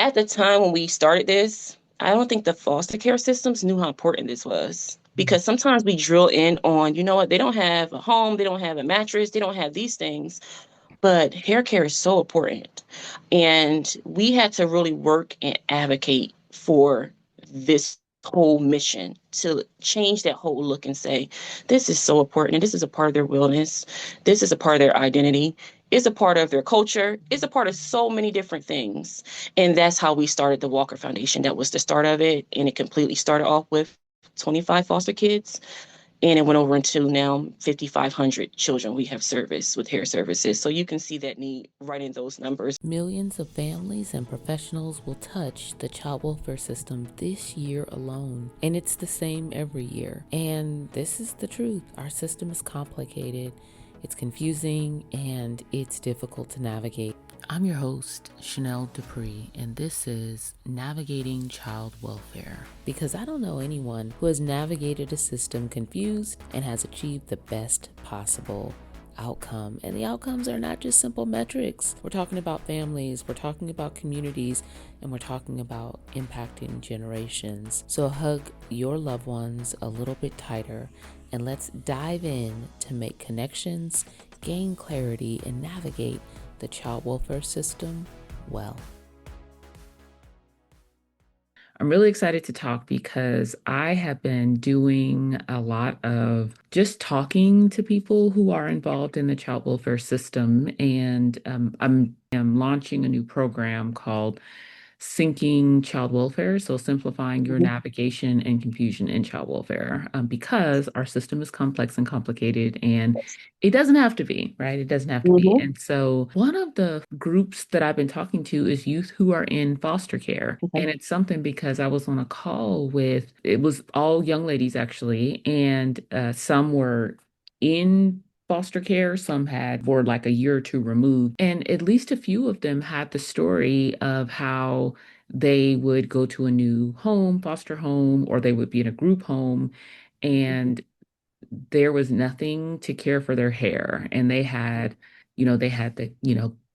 At the time when we started this, I don't think the foster care systems knew how important this was. Mhm. Because sometimes we drill in on, you know what, they don't have a home, they don't have a mattress, they don't have these things. But hair care is so important. And we had to really work and advocate for this whole mission to change that whole look and say, this is so important. And this is a part of their wellness. This is a part of their identity. It's a part of their culture. It's a part of so many different things. And that's how we started the Walker Foundation. That was the start of it. And it completely started off with 25 foster kids, and it went over into now 5,500 children we have serviced with hair services. So you can see that need right in those numbers. Millions of families and professionals will touch the child welfare system this year alone. And it's the same every year. And this is the truth. Our system is complicated, it's confusing, and it's difficult to navigate. I'm your host, Shanelle Dupree, and this is Navigating Child Welfare. Because I don't know anyone who has navigated a system confused and has achieved the best possible outcome. And the outcomes are not just simple metrics. We're talking about families, we're talking about communities, and we're talking about impacting generations. So hug your loved ones a little bit tighter and let's dive in to make connections, gain clarity, and navigate the child welfare system well. I'm really excited to talk because I have been doing a lot of just talking to people who are involved in the child welfare system. And I'm launching a new program called Syncing Child Welfare, so simplifying your Mhm. navigation and confusion in child welfare, because our system is complex and complicated, and it doesn't have to be, right? It doesn't have to be. Mhm. And so, one of the groups that I've been talking to is youth who are in foster care. Okay. And it's something because I was on a call with, it was all young ladies actually, and some were in foster care, some had were like a year or two removed. And at least a few of them had the story of how they would go to a new home, foster home, or they would be in a group home, Mhm. and there was nothing to care for their hair. And they had the,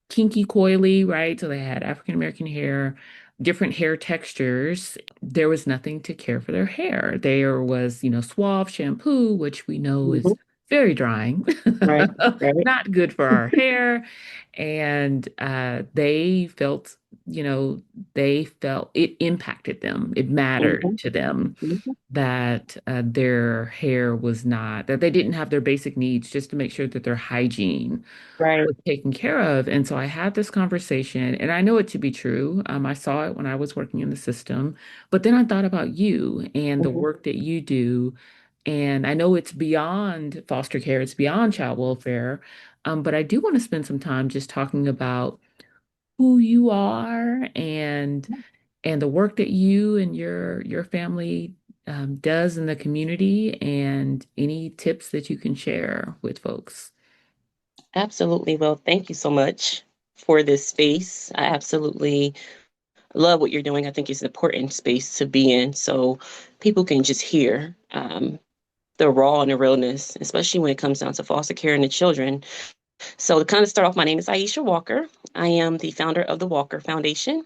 kinky coily, right? So they had African American hair, different hair textures. There was nothing to care for their hair. There was, Suave shampoo, which we know is Mhm. very drying, Right. Right. not good for our hair. And they felt it impacted them. It mattered Mhm. to them Mhm. that their hair was not, that they didn't have their basic needs just to make sure that their hygiene Right. was taken care of. And so I had this conversation, and I know it to be true. I saw it when I was working in the system, but then I thought about you and the Mhm. work that you do. And I know it's beyond foster care, it's beyond child welfare. But I do want to spend some time just talking about who you are and the work that you and your family does in the community, and any tips that you can share with folks. Absolutely. Well, thank you so much for this space. I absolutely love what you're doing. I think it's an important space to be in so people can just hear the raw and the realness, especially when it comes down to foster care and the children. So, to kind of start off, my name is Aisha Walker. I am the founder of the Walker Foundation,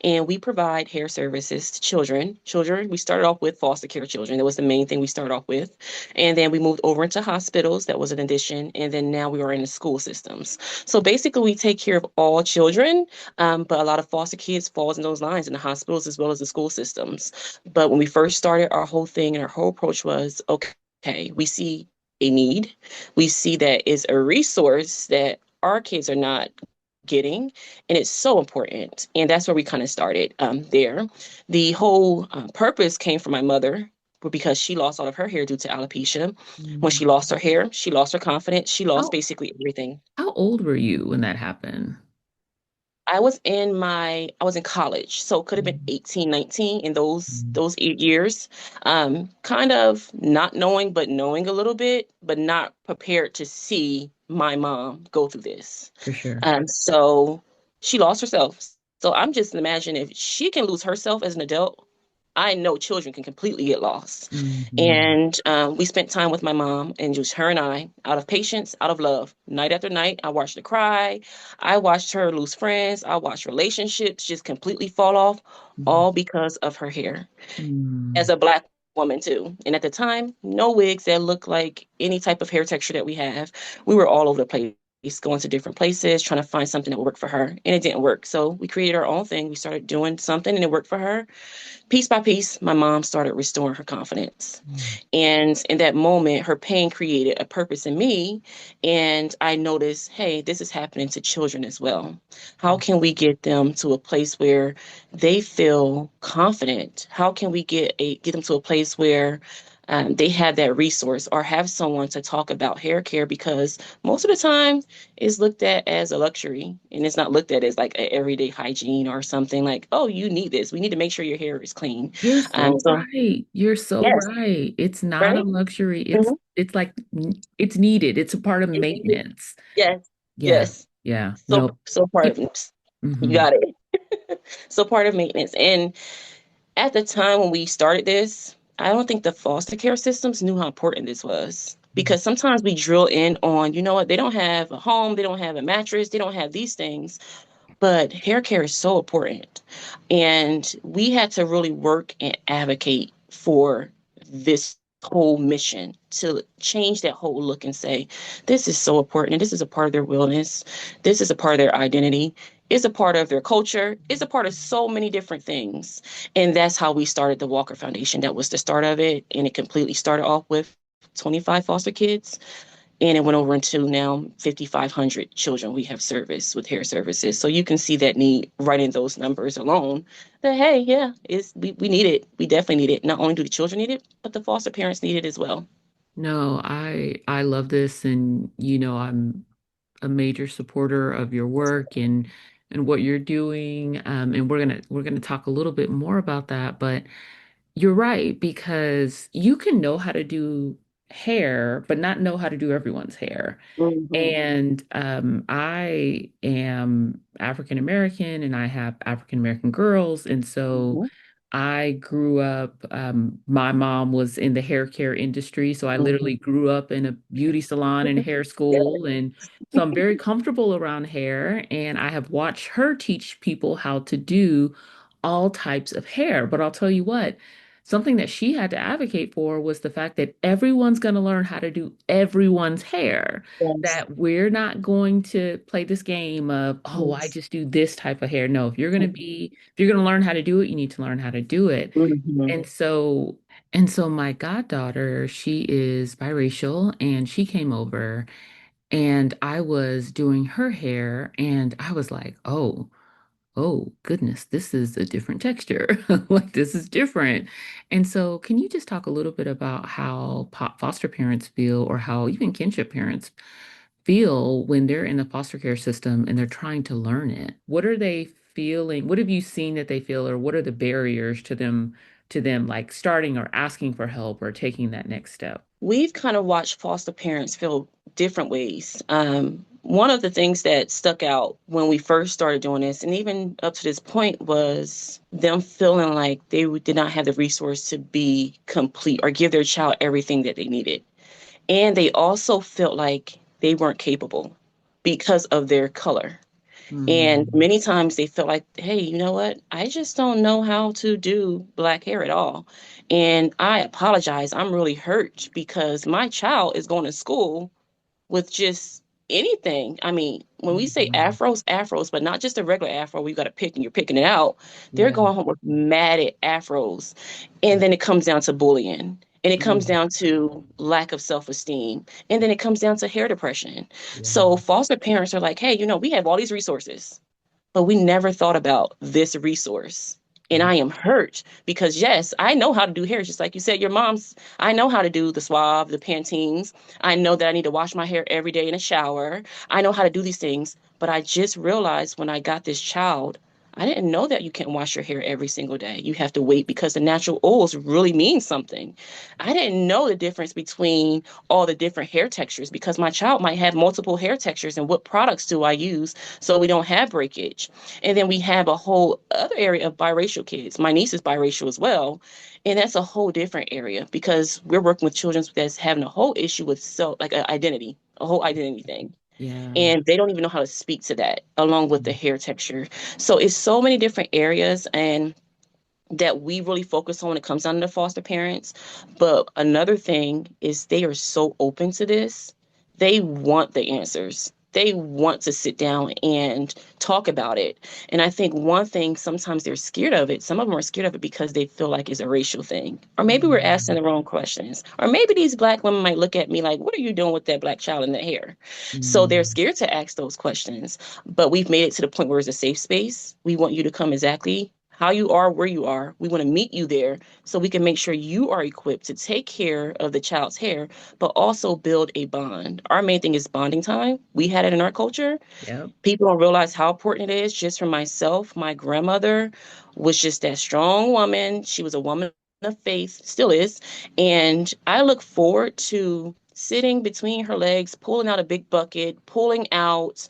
and we provide hair services to children. Children, we started off with foster care children. That was the main thing we started off with. And then we moved over into hospitals. That was an addition. And then now we are in the school systems. So basically, we take care of all children, but a lot of foster kids falls in those lines in the hospitals as well as the school systems. But when we first started, our whole thing and our whole approach was, okay, we see a need. We see that is a resource that our kids are not getting, and it's so important. And that's where we kind of started there. The whole purpose came from my mother because she lost all of her hair due to alopecia. When Mm. she lost her hair, she lost her confidence, she lost How basically everything. how old were you when that happened? I was in college, so it could have been Mm. 18, 19 in Mm. those 8 years. Kind of not knowing, but knowing a little bit, but not prepared to see my mom go through this. For sure. So she lost herself. So I'm just imagining if she can lose herself as an adult, I know children can completely get lost. Mhm. And we spent time with my mom, and just her and I, out of patience, out of love. Night after night, I watched her cry. I watched her lose friends. I watched relationships just completely fall off, Mhm. all because of her hair. As Mhm. a Black woman, too. And at the time, no wigs that looked like any type of hair texture that we have. We were all over the place. Going to different places, trying to find something that would work for her, and it didn't work. So we created our own thing. We started doing something, and it worked for her. Piece by piece, my mom started restoring her confidence. And in that moment, her pain created a purpose in me. And I noticed, hey, this is happening to children as well. How can we get them to a place where they feel confident? How can we get them to a place where they have that resource or have someone to talk about hair care? Because most of the time it's looked at as a luxury, and it's not looked at as like an everyday hygiene or something like, oh, you need this. We need to make sure your hair is clean. You're so So right. You're so yes, right. It's not a right? luxury. Mhm. It's like it's needed. It's a part of It's needed. maintenance. Yes, Yeah. yes. Yeah. So No. so part of it. You Mm-hmm. got it. So part of maintenance. And at the time when we started this, I don't think the foster care systems knew how important this was. Because sometimes we drill in on, you know what, they don't have a home, they don't have a mattress, they don't have these things. But hair care is so important. And we had to really work and advocate for this whole mission to change that whole look and say, this is so important. And this is a part of their wellness. This is a part of their identity. It's a part of their culture. It's a part of so many different things. And that's how we started the Walker Foundation. That was the start of it. And it completely started off with 25 foster kids, and it went over into now 5,500 children we have service with hair services. So you can see that need right in those numbers alone. That hey, yeah, we need it. We definitely need it. Not only do the children need it, but the foster parents need it as well. No, I love this, and I'm a major supporter of your work and what you're doing. And we're gonna talk a little bit more about that, but you're right, because you can know how to do hair, but not know how to do everyone's hair. Hmm. And I am African American and I have African American girls. And so Hmm. I grew up, my mom was in the hair care industry. So I Hmm. literally grew up in a beauty salon and hair Yeah. school. And so I'm very comfortable around hair. And I have watched her teach people how to do all types of hair. But I'll tell you what, something that she had to advocate for was the fact that everyone's going to learn how to do everyone's hair, Yes. that we're not going to play this game of, oh, I Yes. just do this type of hair. No, Hmm. if you're going to learn how to do it, you need to learn how to do it. Hmm. And so, and so my goddaughter, she is biracial and she came over and I was doing her hair and I was like, oh goodness, this is a different texture. Like this is different. And so, can you just talk a little bit about how foster parents feel, or how even kinship parents feel when they're in the foster care system and they're trying to learn it? What are they feeling? What have you seen that they feel, or what are the barriers to them like starting or asking for help or taking that next step? We've kind of watched foster parents feel different ways. One of the things that stuck out when we first started doing this, and even up to this point, was them feeling like they did not have the resource to be complete or give their child everything that they needed. And they also felt like they weren't capable because of their color. And Hmm. many times they felt like, hey, you know what? I just don't know how to do black hair at all. And I apologize. I'm really hurt because my child is going to school with just anything. I mean, when we say Mhm. afros, afros, but not just a regular afro where you got to pick and you're picking it out. They're Yeah. going home with matted afros. And then it comes down to bullying. And it comes Mm. down to lack of self-esteem. And then it comes down to hair depression. Yeah. So foster parents are like, hey, we have all these resources, but we never thought about this resource. And Yeah. I am hurt because yes, I know how to do hair, just like you said, your mom's. I know how to do the suave, the Pantenes. I know that I need to wash my hair every day in a shower. I know how to do these things, but I just realized when I got this child, I didn't know that you can't wash your hair every single day. You have to wait because the natural oils really mean something. I didn't know the difference between all the different hair textures because my child might have multiple hair textures, and what products do I use so we don't have breakage. And then we have a whole other area of biracial kids. My niece is biracial as well. And that's a whole different area because we're working with children that's having a whole issue with self, like an identity, a whole identity thing, Yeah. and they don't even know how to speak to that along with the hair texture. So it's so many different areas and that we really focus on when it comes down to the foster parents. But another thing is they are so open to this. They want the answers. They want to sit down and talk about it. And I think one thing, sometimes they're scared of it. Some of them are scared of it because they feel like it's a racial thing. Or maybe we're asking Mm, the wrong questions. Or maybe these black women might look at me like, what are you doing with that black child in that hair? So they're mm, scared to ask those questions. But we've made it to the point where it's a safe space. We want you to come exactly how you are, where you are. We want to meet you there so we can make sure you are equipped to take care of the child's hair, but also build a bond. Our main thing is bonding time. We had it in our culture. yep. People don't realize how important it is. Just for myself, my grandmother was just that strong woman. She was a woman of faith, still is. And I look forward to sitting between her legs, pulling out a big bucket, pulling out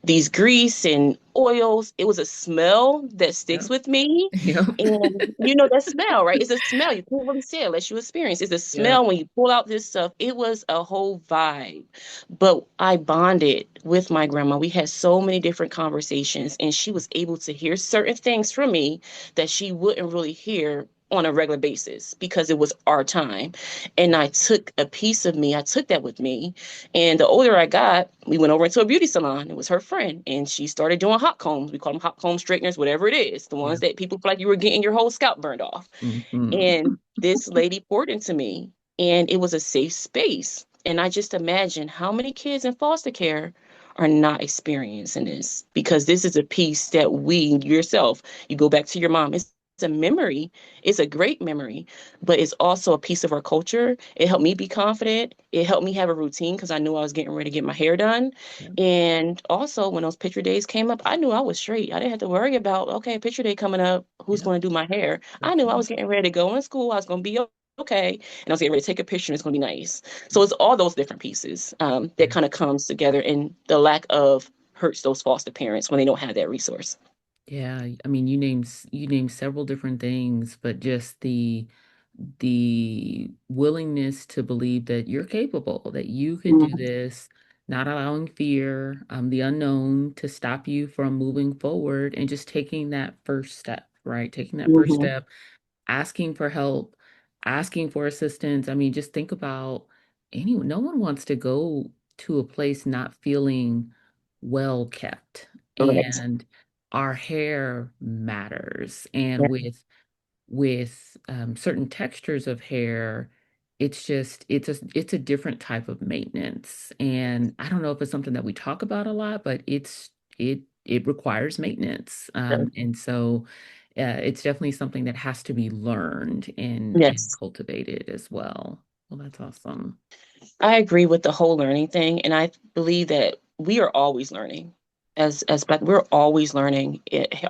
these grease and oils. It was a smell that sticks Yep. with me. Yep. And you know that smell, right? It's a smell. You can't really say it unless you experience. It's a Yep. smell when you pull out this stuff. It was a whole vibe. But I bonded with my grandma. We had so many different conversations, and she was able to hear certain things from me that she wouldn't really hear on a regular basis because it was our time. And I took a piece of me, I took that with me, and the older I got, we went over into a beauty salon. It was her friend, and she started doing hot combs. We call them hot comb straighteners, whatever it is, the ones Yeah. that people feel like you were getting your whole scalp burned off. Hmm. And this lady poured into me, and it was a safe space. And I just imagine how many kids in foster care are not experiencing this because this is a piece that we, yourself, you go back to your mom. It's a memory. It's a great memory, but it's also a piece of our culture. It helped me be confident. It helped me have a routine because I knew I was getting ready to get my hair done. Yep. And also, when those picture days came up, I knew I was straight. I didn't have to worry about, okay, picture day coming up. Who's Yep. going to do my hair? I That's knew I right. was getting ready to go in school. I was going to be okay. And I was getting ready to take a picture and it's going to be nice. So it's all those different pieces that Yeah. kind of comes together. And the lack of hurts those foster parents when they don't have that resource. Yeah, I mean, you named several different things, but just the willingness to believe that you're capable, that you can do Mhm. this, not allowing fear, the unknown to stop you from moving forward and just taking that first step, right? Taking that first Mhm. step, asking for help, asking for assistance. I mean, just think about anyone, no one wants to go to a place not feeling well kept. Correct. And our hair matters. Yeah. And with certain textures of hair, it's just it's a different type of maintenance. And I don't know if it's something that we talk about a lot, but it requires maintenance. And so it's definitely something that has to be learned and Yes. cultivated as well. Well, that's awesome. I agree with the whole learning thing, and I believe that we are always learning. As Black, we're always learning.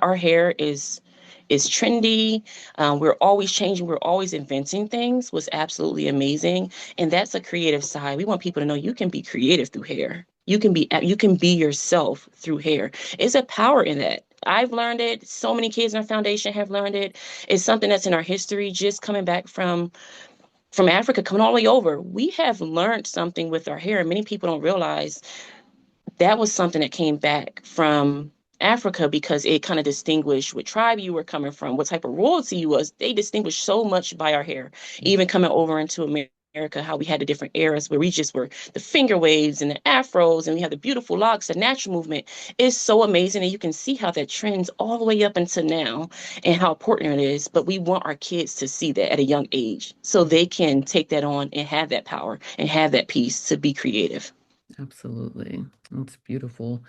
Our hair is trendy. We're always changing. We're always inventing things. Was absolutely amazing, and that's a creative side. We want people to know you can be creative through hair. You can be yourself through hair. It's a power in that. I've learned it. So many kids in our foundation have learned it. It's something that's in our history. Just coming back from Africa, coming all the way over, we have learned something with our hair. Many people don't realize that was something that came back from Africa because it kind of distinguished what tribe you were coming from, what type of royalty you was. They distinguished so much by our hair. Even coming over into America, how we had the different eras where we just were the finger waves and the afros, and we had the beautiful locks, the natural movement. It's so amazing, and you can see how that trends all the way up until now, and how important it is. But we want our kids to see that at a young age, so they can take that on and have that power and have that peace to be creative. Absolutely. That's beautiful.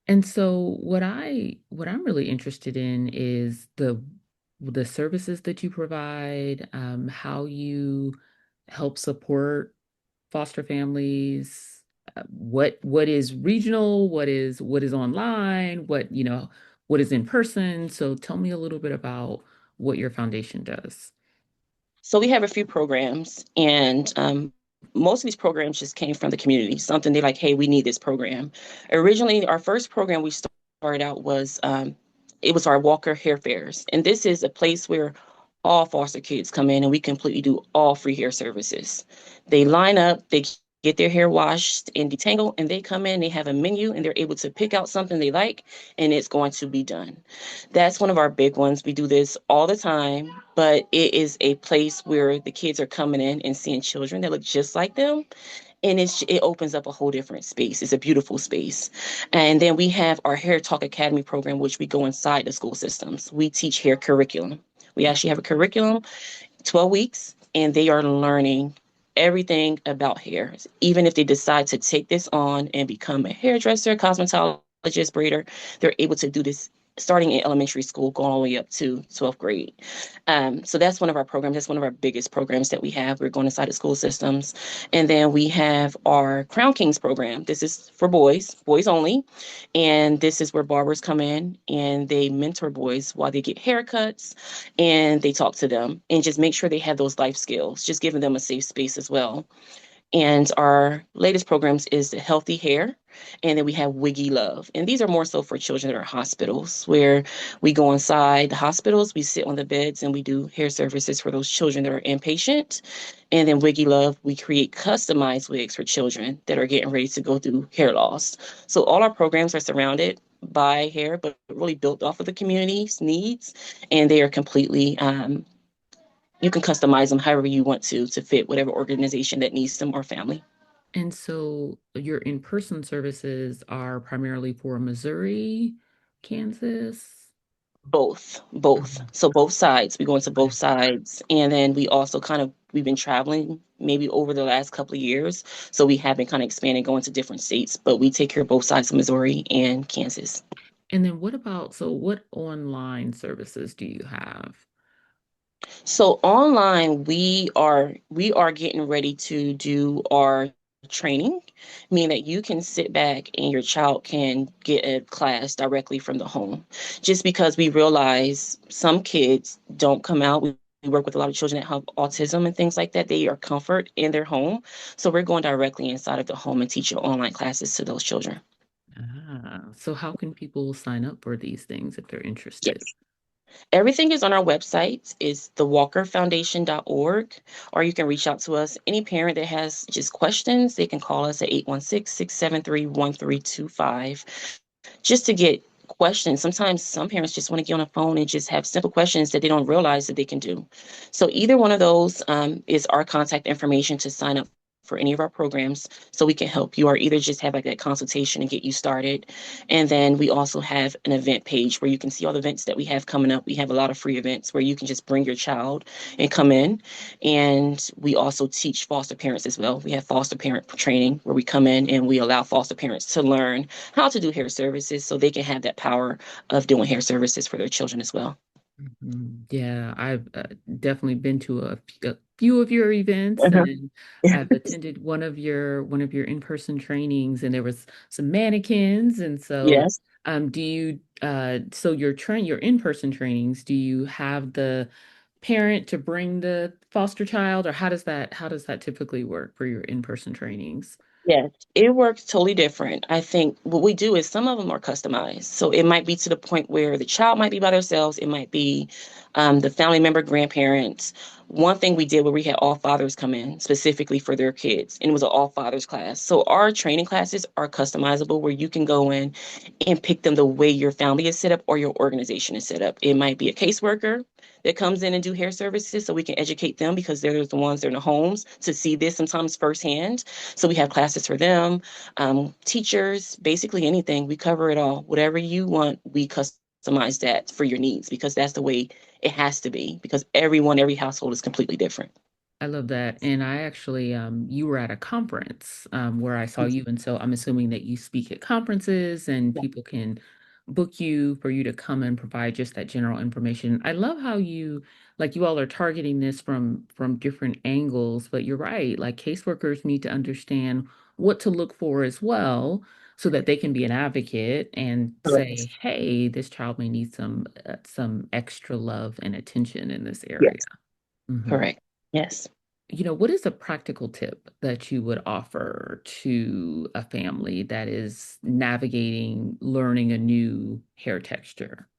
And so what I'm really interested in is the services that you provide, how you help support foster families, what is regional, what is online, what, what is in person. So tell me a little bit about what your foundation does. So we have a few programs, and most of these programs just came from the community. Something they like, hey, we need this program. Originally, our first program we started out was it was our Walker Hair Fairs, and this is a place where all foster kids come in, and we completely do all free hair services. They line up, they get their hair washed and detangled, and they come in. They have a menu, and they're able to pick out something they like, and it's going to be done. That's one of our big ones. We do this all the time, but it is a place where the kids are coming in and seeing children that look just like them. And it opens up a whole different space. It's a beautiful space. And then we have our Hair Talk Academy program, which we go inside the school systems. We teach hair curriculum. We actually have a curriculum 12 weeks, and they are learning everything about hair. Even if they decide to take this on and become a hairdresser, cosmetologist, braider, they're able to do this starting in elementary school, going all the way up to 12th grade. So that's one of our programs. That's one of our biggest programs that we have. We're going inside the school systems. And then we have our Crown Kings program. This is for boys, boys only. And this is where barbers come in and they mentor boys while they get haircuts and they talk to them and just make sure they have those life skills, just giving them a safe space as well. And our latest programs is the Healthy Hair, and then we have Wiggy Love. And these are more so for children that are in hospitals, where we go inside the hospitals, we sit on the beds, and we do hair services for those children that are inpatient. And then Wiggy Love, we create customized wigs for children that are getting ready to go through hair loss. So all our programs are surrounded by hair, but really built off of the community's needs, and they are completely you can customize them however you want to fit whatever organization that needs them or family. And so your in-person services are primarily for Missouri, Kansas. Both. Mhm. So both sides. We go into both Okay. sides, and then we also we've been traveling maybe over the last couple of years. So we have been kind of expanding, going to different states, but we take care of both sides of Missouri and Kansas. And then what about, so what online services do you have? So online, we are getting ready to do our training, meaning that you can sit back and your child can get a class directly from the home. Just because we realize some kids don't come out. We work with a lot of children that have autism and things like that. They are comfort in their home. So we're going directly inside of the home and teaching online classes to those children. So how can people sign up for these things if they're interested? Yes. Everything is on our website. It's thewalkerfoundation.org, or you can reach out to us. Any parent that has just questions, they can call us at 816-673-1325 just to get questions. Sometimes some parents just want to get on the phone and just have simple questions that they don't realize that they can do. So either one of those is our contact information to sign up for any of our programs so we can help you or either just have like that consultation and get you started. And then we also have an event page where you can see all the events that we have coming up. We have a lot of free events where you can just bring your child and come in. And we also teach foster parents as well. We have foster parent training where we come in and we allow foster parents to learn how to do hair services so they can have that power of doing hair services for their children as well. Mhm. Yeah, I've definitely been to a few of your events, Uh-huh. and I've attended one of your in-person trainings, and there was some mannequins, and so Yes. do you so your in-person trainings, do you have the parent to bring the foster child, or how does that typically work for your in-person trainings? Yes, it works totally different. I think what we do is some of them are customized. So it might be to the point where the child might be by themselves. It might be the family member, grandparents. One thing we did where we had all fathers come in specifically for their kids, and it was an all fathers class. So our training classes are customizable where you can go in and pick them the way your family is set up or your organization is set up. It might be a caseworker that comes in and do hair services so we can educate them because they're the ones that are in the homes to see this sometimes firsthand. So we have classes for them, teachers, basically anything. We cover it all. Whatever you want, we customize that for your needs because that's the way it has to be because every household is completely different. I love that. And I actually, you were at a conference where I saw you. And so I'm assuming that you speak at conferences and Yeah. people can book you for you to come and provide just that general information. I love how you all are targeting this from different angles, but you're right. Like caseworkers need to understand what to look for as well. so that they can be an advocate and Correct. say, hey, this child may need some extra love and attention in this area. Yes. Mhm. Correct. Yes. What is a practical tip that you would offer to a family that is navigating learning a new hair texture?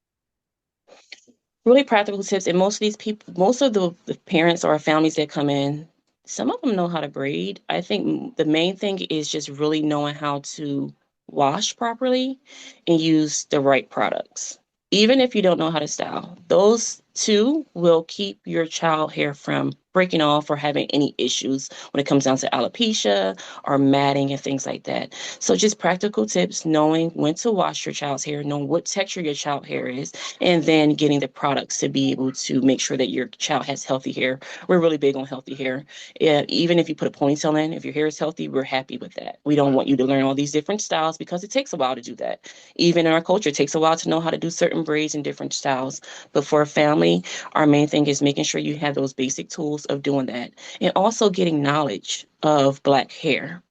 Really practical tips. And most of these people, most of the parents or families that come in, some of them know how to braid. I think the main thing is just really knowing how to wash properly and use the right products. Even if you don't know how to style, those two will keep your child hair from breaking off or having any issues when it comes down to alopecia or matting and things like that. So just practical tips, knowing when to wash your child's hair, knowing what texture your child hair is, and then getting the products to be able to make sure that your child has healthy hair. We're really big on healthy hair. Yeah, even if you put a ponytail in, if your hair is healthy, we're happy with that. We don't want you to learn all these different styles because it takes a while to do that. Even in our culture, it takes a while to know how to do certain braids and different styles. But for a family, our main thing is making sure you have those basic tools of doing that, and also getting knowledge of Black hair,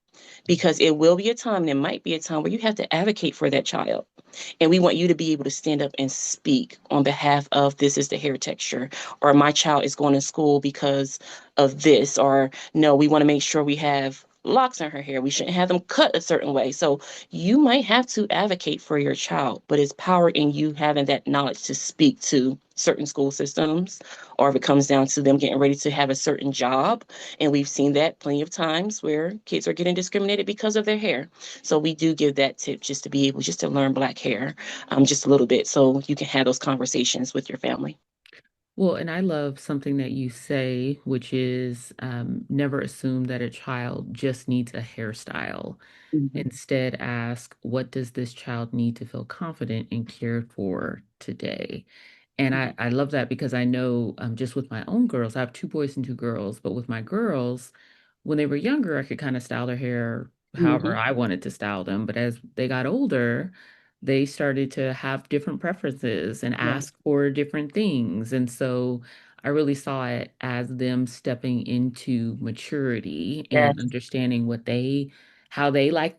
because it will be a time, and it might be a time where you have to advocate for that child. And we want you to be able to stand up and speak on behalf of this is the hair texture, or my child is going to school because of this, or no, we want to make sure we have locks in her hair. We shouldn't have them cut a certain way. So you might have to advocate for your child, but it's power in you having that knowledge to speak to certain school systems, or if it comes down to them getting ready to have a certain job. And we've seen that plenty of times where kids are getting discriminated because of their hair. So we do give that tip just to be able just to learn Black hair, just a little bit, so you can have those conversations with your family. Well, and I love something that you say, which is never assume that a child just needs a hairstyle. Mhm. Instead, ask, what does this child need to feel confident and cared for today? And I love that because I know just with my own girls, I have two boys and two girls, but with my girls, when they were younger, I could kind of style their hair however Mhm. I wanted to style them. But as they got older, they started to have different preferences and Yes. ask for different things. And so I really saw it as them stepping into maturity and Yes. understanding how they like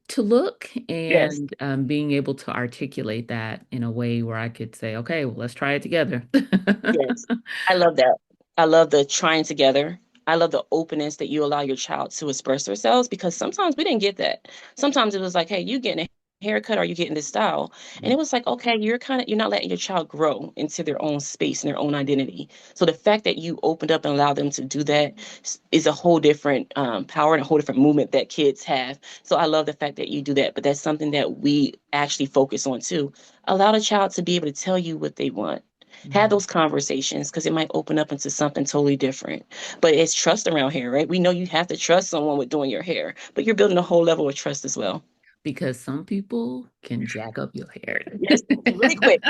to look Yes. and being able to articulate that in a way where I could say, okay, well, let's try it together. Yes. I love that. I love the trying together. I love the openness that you allow your child to express themselves, because sometimes we didn't get that. Sometimes it was like, hey, you getting a haircut or you getting this style. And it was like, okay, you're not letting your child grow into their own space and their own identity. So the fact that you opened up and allowed them to do that is a whole different power and a whole different movement that kids have. So I love the fact that you do that. But that's something that we actually focus on too. Allow the child to be able to tell you what they want. Have Mhm. those conversations, because it might open up into something totally different. But it's trust around here, right? We know you have to trust someone with doing your hair, but you're building a whole level of trust as well. Because some people can jack up your hair. Yes, really quick.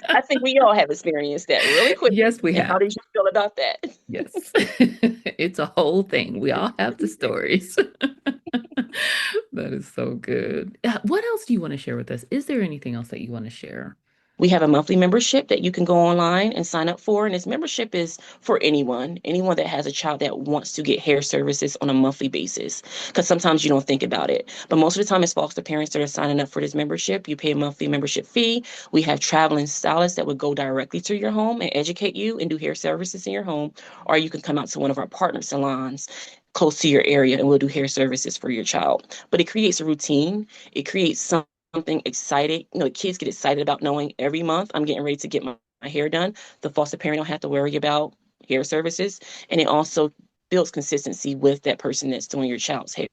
I think we all have experienced that really quick. Yes, we And how have. did you feel about that? Yes. It's a whole thing. We all have the stories. That is so good. What else do you want to share with us? Is there anything else that you want to share? We have a monthly membership that you can go online and sign up for. And this membership is for anyone that has a child that wants to get hair services on a monthly basis. Because sometimes you don't think about it. But most of the time, it's foster parents that are signing up for this membership. You pay a monthly membership fee. We have traveling stylists that would go directly to your home and educate you and do hair services in your home. Or you can come out to one of our partner salons close to your area and we'll do hair services for your child. But it creates a routine. It creates something excited. The kids get excited about knowing every month I'm getting ready to get my hair done. The foster parent don't have to worry about hair services. And it also builds consistency with that person that's doing your child's hair.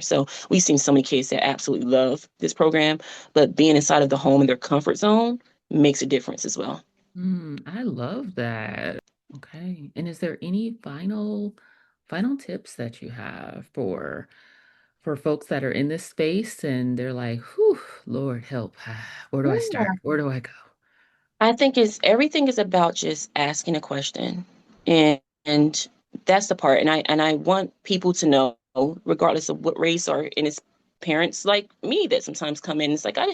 So we've seen so many kids that absolutely love this program, but being inside of the home in their comfort zone makes a difference as well. I love that. Okay. And is there any final tips that you have for folks that are in this space and they're like, whew, Lord help. Where do I start? Yeah. Where do I go? I think it's everything is about just asking a question. And that's the part. And I want people to know, regardless of what race or in this parents like me that sometimes come in. It's like, I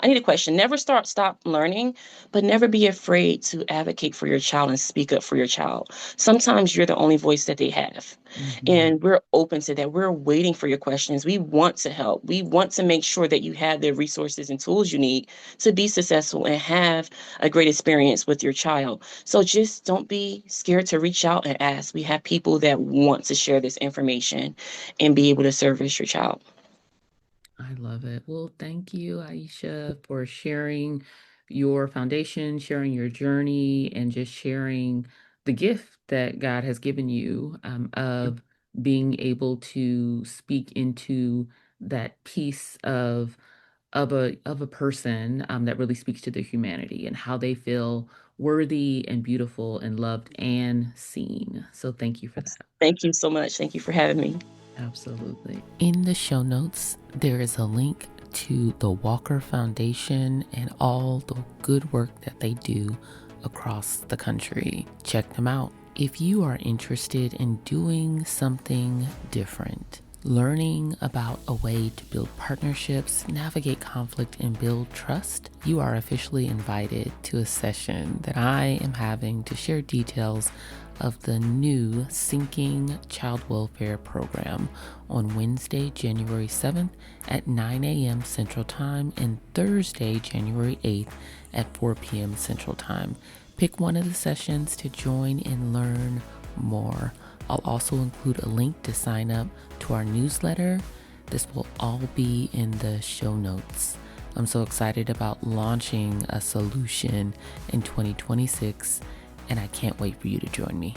need a question. Never stop learning, but never be afraid to advocate for your child and speak up for your child. Sometimes you're the only voice that they have. Mm-hmm. And we're open to that. We're waiting for your questions. We want to help. We want to make sure that you have the resources and tools you need to be successful and have a great experience with your child. So just don't be scared to reach out and ask. We have people that want to share this information and be able to service your child. I love it. Well, thank you, Aisha, for sharing your foundation, sharing your journey, and just sharing the gift that God has given you of being able to speak into that piece of a person that really speaks to their humanity and how they feel worthy and beautiful and loved and seen. So thank you for that. Thank you so much. Thank you for having me. Absolutely. In the show notes, there is a link to the Walker Foundation and all the good work that they do across the country. Check them out. If you are interested in doing something different, learning about a way to build partnerships, navigate conflict, and build trust, you are officially invited to a session that I am having to share details of the new Sinking Child Welfare Program on Wednesday, January 7th at 9 a.m. Central Time and Thursday, January 8th at 4 p.m. Central Time. Pick one of the sessions to join and learn more. I'll also include a link to sign up to our newsletter. This will all be in the show notes. I'm so excited about launching a solution in 2026, and I can't wait for you to join me.